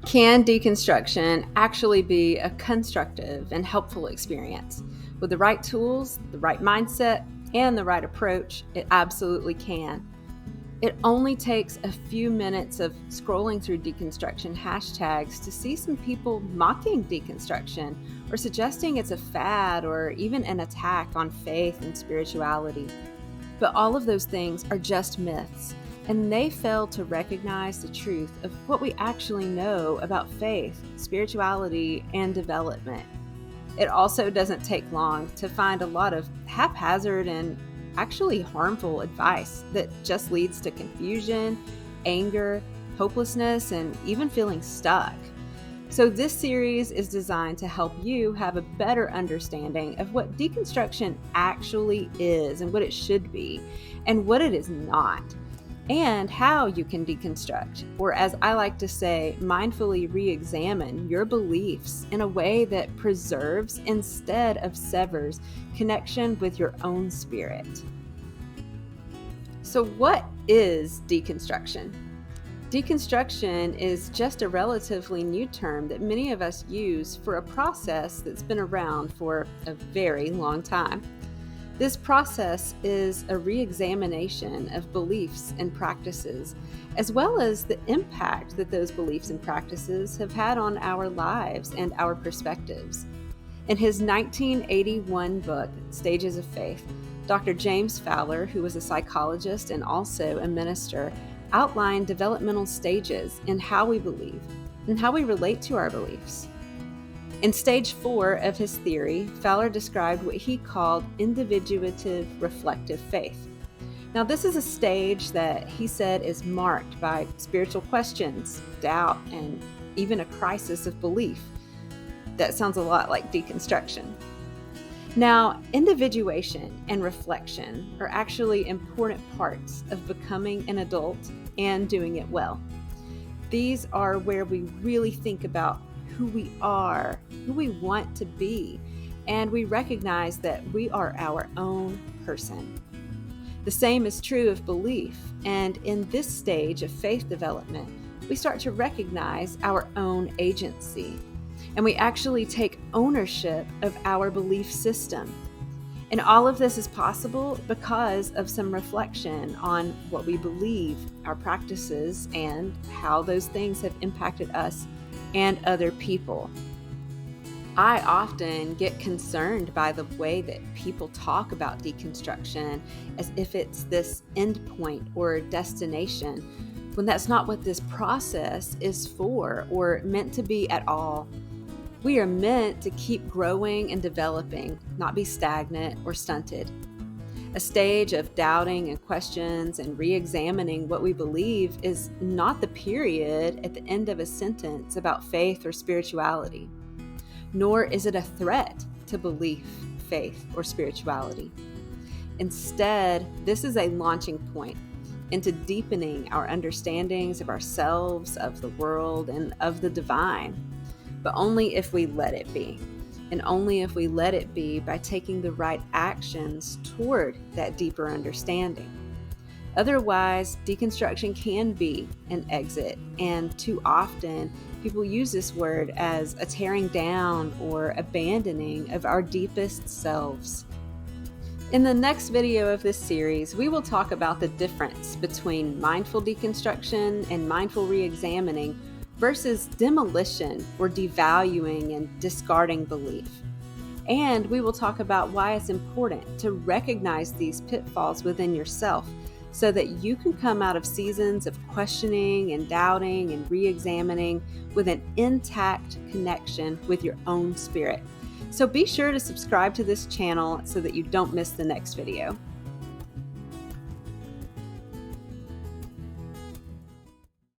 Can deconstruction actually be a constructive and helpful experience? With the right tools, the right mindset, and the right approach, it absolutely can. It only takes a few minutes of scrolling through deconstruction hashtags to see some people mocking deconstruction or suggesting it's a fad or even an attack on faith and spirituality. But all of those things are just myths, and they fail to recognize the truth of what we actually know about faith, spirituality, and development. It also doesn't take long to find a lot of haphazard and actually harmful advice that just leads to confusion, anger, hopelessness, and even feeling stuck. So, this series is designed to help you have a better understanding of what deconstruction actually is and what it should be, and what it is not, and how you can deconstruct, or as I like to say, mindfully re examine your beliefs in a way that preserves instead of severs connection with your own spirit. So, what is deconstruction? Deconstruction is just a relatively new term that many of us use for a process that's been around for a very long time. This process is a re-examination of beliefs and practices, as well as the impact that those beliefs and practices have had on our lives and our perspectives. In his 1981 book, Stages of Faith, Dr. James Fowler, who was a psychologist and also a minister, outlined developmental stages in how we believe and how we relate to our beliefs. In stage 4 of his theory, Fowler described what he called individuative reflective faith. Now, this is a stage that he said is marked by spiritual questions, doubt, and even a crisis of belief. That sounds a lot like deconstruction. Now, individuation and reflection are actually important parts of becoming an adult and doing it well. These are where we really think about who we are, who we want to be, and we recognize that we are our own person. The same is true of belief, and in this stage of faith development, we start to recognize our own agency, and we actually take ownership of our belief system. And all of this is possible because of some reflection on what we believe, our practices, and how those things have impacted us and other people. I often get concerned by the way that people talk about deconstruction as if it's this endpoint or destination, when that's not what this process is for or meant to be at all. We are meant to keep growing and developing, not be stagnant or stunted. A stage of doubting and questions and re-examining what we believe is not the period at the end of a sentence about faith or spirituality, nor is it a threat to belief, faith, or spirituality. Instead, this is a launching point into deepening our understandings of ourselves, of the world, and of the divine, but only if we let it be. And only if we let it be by taking the right actions toward that deeper understanding. Otherwise, deconstruction can be an exit, and too often people use this word as a tearing down or abandoning of our deepest selves. In the next video of this series, we will talk about the difference between mindful deconstruction and mindful re-examining versus demolition or devaluing and discarding belief. And we will talk about why it's important to recognize these pitfalls within yourself so that you can come out of seasons of questioning and doubting and re-examining with an intact connection with your own spirit. So be sure to subscribe to this channel so that you don't miss the next video.